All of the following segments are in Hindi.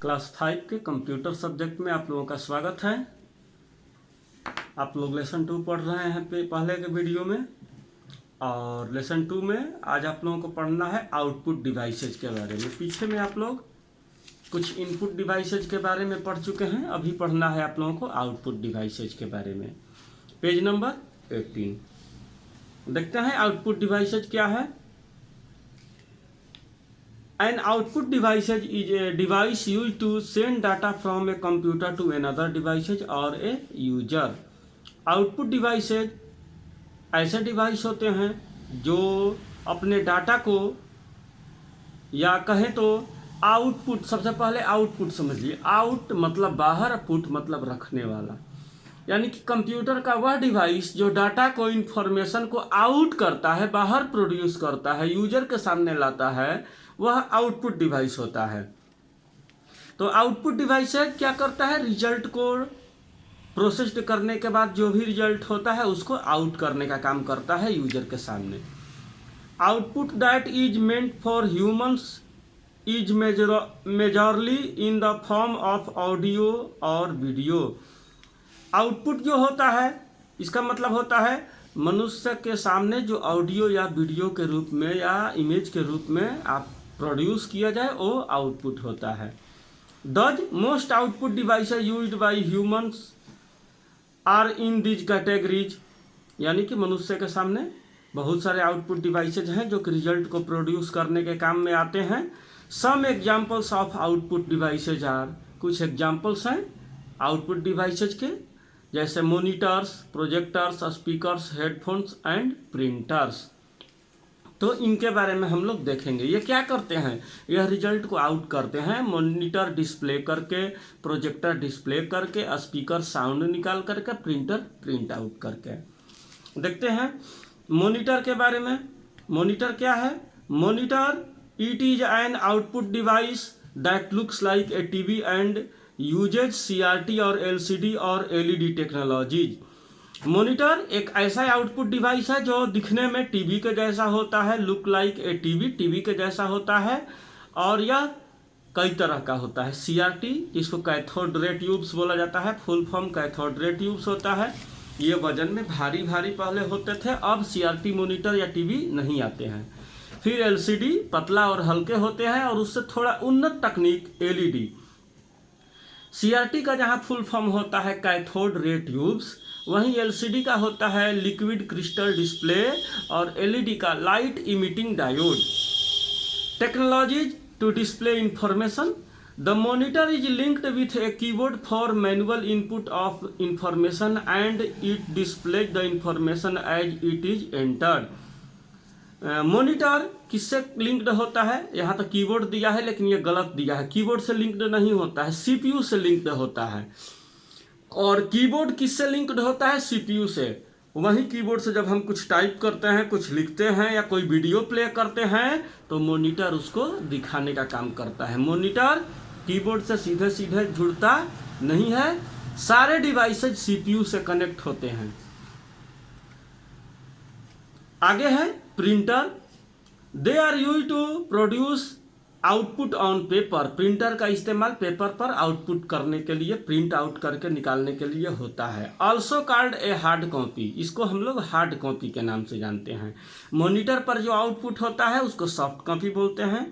क्लास 5 के कंप्यूटर सब्जेक्ट में आप लोगों का स्वागत है। आप लोग लेसन 2 पढ़ रहे हैं पहले के वीडियो में, और लेसन 2 में आज आप लोगों को पढ़ना है आउटपुट डिवाइसेज के बारे में। पीछे में आप लोग कुछ इनपुट डिवाइसेज के बारे में पढ़ चुके हैं, अभी पढ़ना है आप लोगों को आउटपुट डिवाइसेज के बारे में। पेज नंबर 18 देखते हैं आउटपुट डिवाइसेज क्या है। An output device is a device used to send data from a computer to another device or a user. Output devices ऐसे डिवाइस होते हैं जो अपने डाटा को, या कहें तो आउटपुट, सबसे पहले आउटपुट समझिए। आउट मतलब बाहर, पुट मतलब रखने वाला, यानी कि कंप्यूटर का वह डिवाइस जो डाटा को, इन्फॉर्मेशन को आउट करता है, बाहर प्रोड्यूस करता है, यूजर के सामने लाता है, वह आउटपुट डिवाइस होता है। तो आउटपुट डिवाइस क्या करता है, रिजल्ट को प्रोसेस्ड करने के बाद जो भी रिजल्ट होता है उसको आउट करने का काम करता है यूजर के सामने। Output that is meant for humans is majorly in the form of audio और वीडियो। आउटपुट जो होता है, इसका मतलब होता है मनुष्य के सामने जो ऑडियो या वीडियो के रूप में या इमेज के रूप में आप प्रोड्यूस किया जाए, वो आउटपुट होता है। The most output devices used by humans are in these categories, यानी कि मनुष्य के सामने बहुत सारे आउटपुट डिवाइसेज हैं जो कि रिजल्ट को प्रोड्यूस करने के काम में आते हैं। Some examples of output devices are, कुछ एग्जाम्पल्स हैं आउटपुट डिवाइसेज के, जैसे monitors, projectors, speakers, headphones and printers. तो इनके बारे में हम लोग देखेंगे। ये क्या करते हैं, यह रिजल्ट को आउट करते हैं। मॉनिटर डिस्प्ले करके, प्रोजेक्टर डिस्प्ले करके, स्पीकर साउंड निकाल करके, प्रिंटर प्रिंट आउट करके। देखते हैं मॉनिटर के बारे में। मॉनिटर क्या है? Monitor it is an output device that looks like a TV and uses CRT और LCD और LED टेक्नोलॉजीज। मॉनिटर एक ऐसा आउटपुट डिवाइस है जो दिखने में टीवी के जैसा होता है, लुक लाइक ए टीवी के जैसा होता है, और यह कई तरह का होता है। CRT जिसको कैथोड रे ट्यूब्स बोला जाता है, full form cathode ray tubes होता है। ये वजन में भारी भारी पहले होते थे, अब CRT मॉनिटर या टीवी नहीं आते हैं। फिर LCD पतला और हल्के होते हैं, और उससे थोड़ा उन्नत तकनीक LED। CRT का जहाँ फुल फॉर्म होता है कैथोड रे ट्यूब्स, वहीं LCD का होता है लिक्विड क्रिस्टल डिस्प्ले, और LED का light emitting diode. Technologies to display information. The monitor is linked with a keyboard for manual input of information and it displays the information as it is entered. Monitor किससे लिंक्ड होता है? यहाँ तो कीबोर्ड दिया है, लेकिन ये गलत दिया है। कीबोर्ड से लिंक्ड नहीं होता है, CPU से लिंक्ड होता है। और कीबोर्ड किससे लिंक्ड होता है? CPU से। वहीं कीबोर्ड से जब हम कुछ टाइप करते हैं, कुछ लिखते हैं या कोई वीडियो प्ले करते हैं, तो मॉनिटर उसको दिखाने का काम करता है। मॉनिटर कीबोर्ड से सीधे सीधे जुड़ता नहीं है, सारे डिवाइसेज CPU से कनेक्ट होते हैं। आगे है printer. They are used to produce output on paper. Printer का इस्तेमाल पेपर पर आउटपुट करने के लिए, प्रिंट आउट करके निकालने के लिए होता है। Also called a hard copy, इसको हम लोग हार्ड कॉपी के नाम से जानते हैं। मॉनिटर पर जो आउटपुट होता है उसको सॉफ्ट कॉपी बोलते हैं,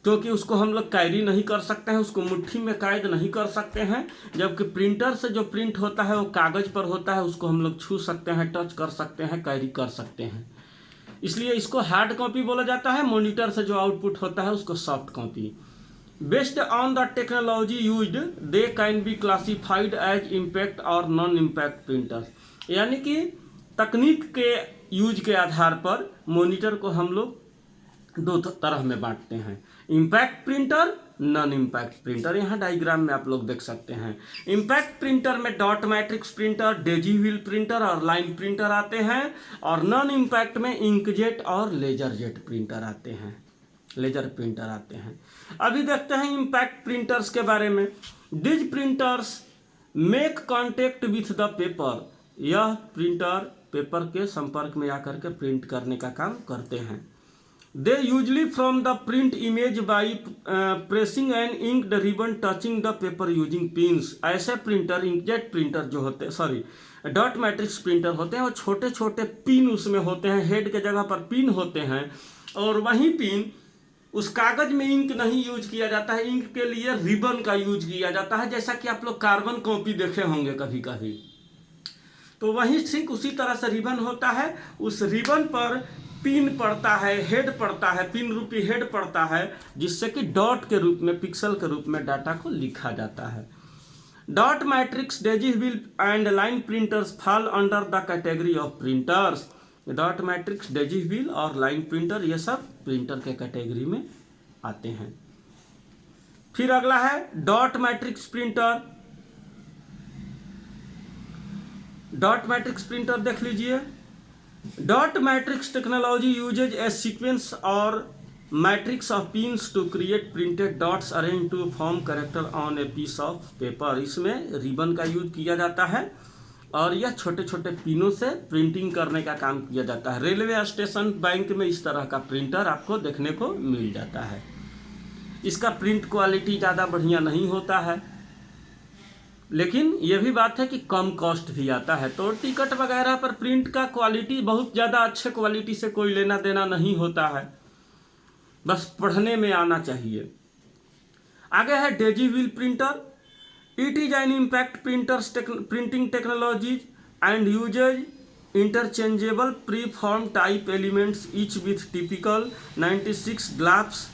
क्योंकि उसको हम लोग कैरी नहीं कर सकते हैं, उसको मुट्ठी में कैद नहीं कर सकते हैं। जबकि प्रिंटर से जो प्रिंट होता है वो कागज पर होता है, उसको हम लोग छू सकते हैं, टच कर सकते हैं, कैरी कर सकते हैं, इसलिए इसको हार्ड कॉपी बोला जाता है। मॉनिटर से जो आउटपुट होता है उसको soft copy. Based on the technology used they can be classified as impact और नॉन इम्पैक्ट प्रिंटर्स, यानी कि तकनीक के यूज के आधार पर मॉनिटर को हम लोग दो तरह में बांटते हैं, impact printer, non impact printer. यहाँ डायग्राम में आप लोग देख सकते हैं। इम्पैक्ट प्रिंटर में dot matrix printer, Daisy wheel printer और लाइन प्रिंटर आते हैं, और नॉन इम्पैक्ट में इंकजेट और लेजर जेट प्रिंटर आते हैं, लेजर प्रिंटर आते हैं। अभी देखते हैं इम्पैक्ट प्रिंटर्स के बारे में। These printers make contact with the paper. यह प्रिंटर पेपर के संपर्क में आकर के प्रिंट करने का काम करते हैं। They usually from the print image by pressing an inked ribbon touching the paper using pins. ऐसे प्रिंटर, इंकजेट प्रिंटर जो होते, सॉरी डॉट मैट्रिक्स प्रिंटर होते हैं, वो छोटे छोटे पिन उसमें होते हैं, हेड के जगह पर पिन होते हैं, और वही पिन उस कागज में इंक नहीं यूज किया जाता है, इंक के लिए रिबन का यूज किया जाता है, जैसा कि आप लोग कार्बन कॉपी देखे होंगे कभी कभी। तो वही ठीक उसी तरह से रिबन होता है, उस रिबन पर पिन पड़ता है, हेड पड़ता है, पिन रूपी हेड पड़ता है, जिससे कि डॉट के रूप में, पिक्सल के रूप में डाटा को लिखा जाता है। Dot matrix, digital and line printers fall under the category of printers. Dot matrix, digital और लाइन प्रिंटर, ये सब प्रिंटर के कैटेगरी में आते हैं। फिर अगला है dot matrix printer. Dot matrix printer देख लीजिए। Dot matrix technology uses a sequence or matrix of pins to create printed dots arrange to form character on a piece of paper. इसमें रिबन का यूज किया जाता है और यह छोटे छोटे पिनों से प्रिंटिंग करने का काम किया जाता है। रेलवे स्टेशन, बैंक में इस तरह का प्रिंटर आपको देखने को मिल जाता है। इसका प्रिंट क्वालिटी ज़्यादा बढ़िया नहीं होता है, लेकिन यह भी बात है कि कम कॉस्ट भी आता है। तो टिकट वगैरह पर प्रिंट का क्वालिटी बहुत ज़्यादा अच्छे क्वालिटी से कोई लेना देना नहीं होता है, बस पढ़ने में आना चाहिए। आगे है digital printer. It is an impact printers printing technologies and uses interchangeable pre form type elements each with typical 96 glyphs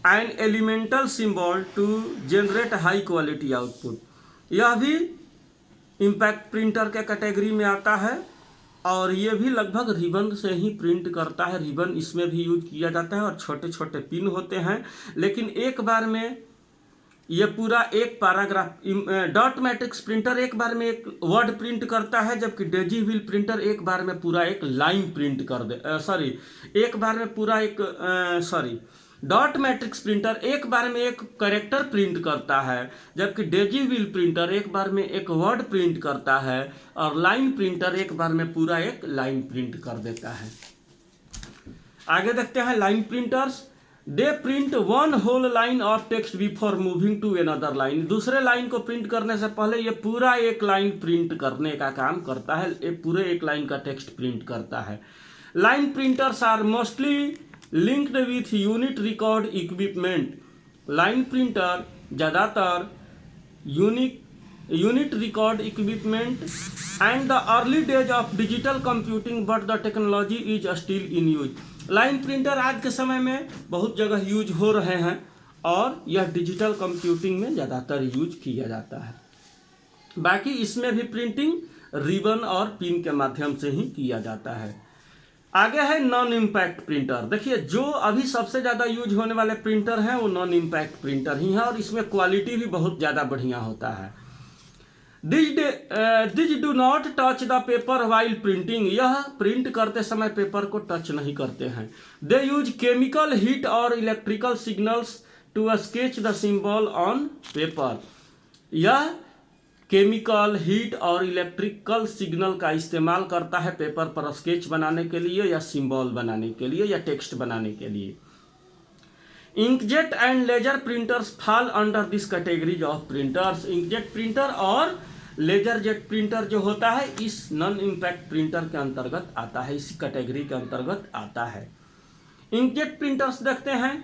and elemental symbol to generate high quality output. यह भी इम्पैक्ट प्रिंटर के कैटेगरी में आता है और ये भी लगभग रिबन से ही प्रिंट करता है। रिबन इसमें भी यूज किया जाता है और छोटे छोटे पिन होते हैं, लेकिन एक बार में ये पूरा एक पैराग्राफ, डॉट मैट्रिक्स प्रिंटर एक बार में एक वर्ड प्रिंट करता है, जबकि डिजिटल प्रिंटर एक बार में पूरा एक लाइन प्रिंट कर दे, एक बार में पूरा एक डॉट मैट्रिक्स प्रिंटर एक बार में एक कैरेक्टर प्रिंट करता है, जबकि डिजिटल प्रिंटर एक बार में एक वर्ड प्रिंट करता है और लाइन प्रिंटर एक बार में पूरा एक लाइन प्रिंट कर देता है। आगे देखते हैं line printers. They print one whole line of text before moving to another line. दूसरे लाइन को प्रिंट करने से पहले ये पूरा एक लाइन प्रिंट करने का काम करता है, पूरे एक लाइन का टेक्स्ट प्रिंट करता है। Line printers are mostly linked with unit record equipment. Line printer ज़्यादातर unit record equipment and the early days of digital computing but the technology is still in use. Line printer आज के समय में बहुत जगह यूज हो रहे हैं और यह डिजिटल कंप्यूटिंग में ज़्यादातर यूज किया जाता है। बाकी इसमें भी प्रिंटिंग रिबन और पिन के माध्यम से ही किया जाता है। आगे है नॉन इम्पैक्ट प्रिंटर। देखिए जो अभी सबसे ज़्यादा यूज होने वाले प्रिंटर हैं वो नॉन इम्पैक्ट प्रिंटर ही है और इसमें क्वालिटी भी बहुत ज़्यादा बढ़िया होता है। This do not touch the paper while printing. यह प्रिंट करते समय पेपर को टच नहीं करते हैं। दे यूज केमिकल हीट और electrical signals to sketch the symbol on paper. यह केमिकल हीट और इलेक्ट्रिकल सिग्नल का इस्तेमाल करता है पेपर पर स्केच बनाने के लिए या सिंबल बनाने के लिए या टेक्स्ट बनाने के लिए। Inkjet and laser printers fall under this categories of printers. Inkjet printer और लेजर जेट प्रिंटर जो होता है इस नॉन इम्पैक्ट प्रिंटर के अंतर्गत आता है, इसी कैटेगरी के अंतर्गत आता है। इंकजेट प्रिंटर्स देखते हैं।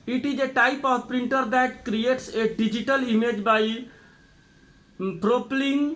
It is a type of printer that creates a digital image by propelling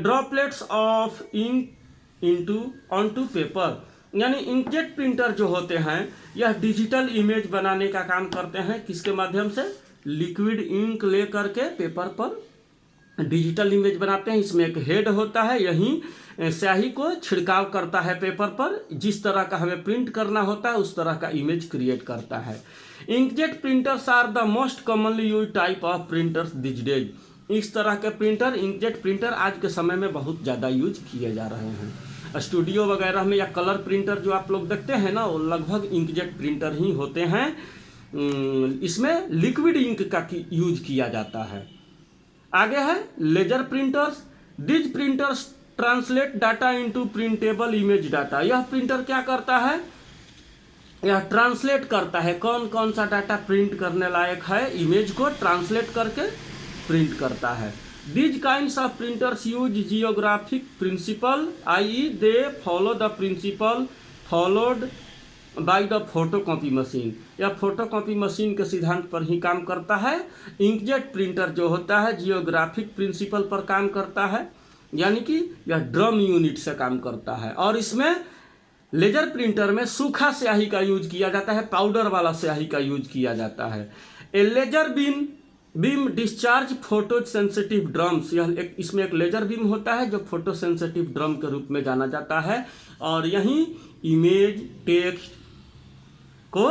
droplets of ink onto paper. यानी इंकजेट प्रिंटर जो होते हैं यह डिजिटल इमेज बनाने का काम करते हैं। किसके माध्यम से? लिक्विड इंक ले करके पेपर पर डिजिटल इमेज बनाते हैं। इसमें एक हेड होता है, यही स्याही को छिड़काव करता है पेपर पर, जिस तरह का हमें प्रिंट करना होता है उस तरह का इमेज क्रिएट करता है। Inkjet printers are the most commonly use type of printers this days. इस तरह के प्रिंटर, इंकजेट प्रिंटर आज के समय में बहुत ज़्यादा यूज किए जा रहे हैं। स्टूडियो वगैरह में या कलर प्रिंटर जो आप लोग देखते हैं ना, वो लगभग इंकजेट प्रिंटर ही होते हैं। इसमें लिक्विड इंक का यूज किया जाता है। आगे है laser printers. This printers translate data into printable image data. यह प्रिंटर क्या करता है? यह ट्रांसलेट करता है, कौन कौन सा डाटा प्रिंट करने लायक है, इमेज को ट्रांसलेट करके प्रिंट करता है। These kinds of printers use geographic principle, i.e. They follow the principle followed by the photocopy machine. यह फोटोकॉपी मशीन के सिद्धांत पर ही काम करता है। इंकजेट प्रिंटर जो होता है जियोग्राफिक प्रिंसिपल पर काम करता है, यानी कि यह ड्रम यूनिट से काम करता है। और इसमें लेजर प्रिंटर में सूखा स्याही का यूज किया जाता है, पाउडर वाला स्याही का यूज किया जाता है। A laser beam discharge photosensitive drums, यह इसमें एक लेजर बीम होता है जो फोटो सेंसिटिव ड्रम के रूप में जाना जाता है, और यही इमेज टेक्स्ट को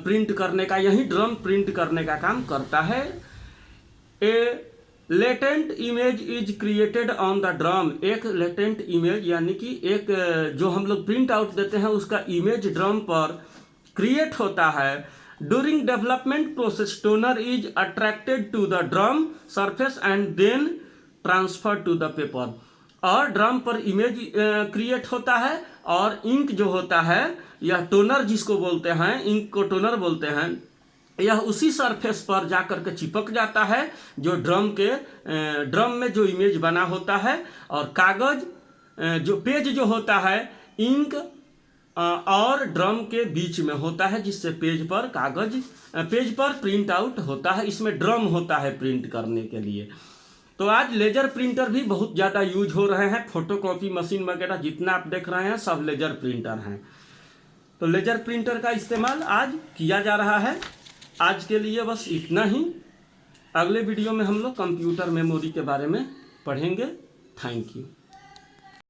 प्रिंट करने का, यही ड्रम प्रिंट करने का काम करता है। A latent image is created on the drum, एक लेटेंट इमेज यानी कि एक जो हम लोग प्रिंट आउट देते हैं उसका इमेज ड्रम पर क्रिएट होता है। During development process toner is attracted to the drum surface and then transfer to the paper, और ड्रम पर इमेज क्रिएट होता है और इंक जो होता है, यह टोनर जिसको बोलते हैं, इंक को टोनर बोलते हैं, यह उसी सरफेस पर जाकर के चिपक जाता है जो ड्रम में जो इमेज बना होता है। और कागज जो पेज जो होता है इंक और ड्रम के बीच में होता है, जिससे पेज पर प्रिंट आउट होता है। इसमें ड्रम होता है प्रिंट करने के लिए। तो आज लेजर प्रिंटर भी बहुत ज़्यादा यूज हो रहे हैं। फोटोकॉपी मशीन वगैरह जितना आप देख रहे हैं सब लेजर प्रिंटर हैं। तो लेजर प्रिंटर का इस्तेमाल आज किया जा रहा है। आज के लिए बस इतना ही। अगले वीडियो में हम लोग कंप्यूटर मेमोरी के बारे में पढ़ेंगे। Thank you.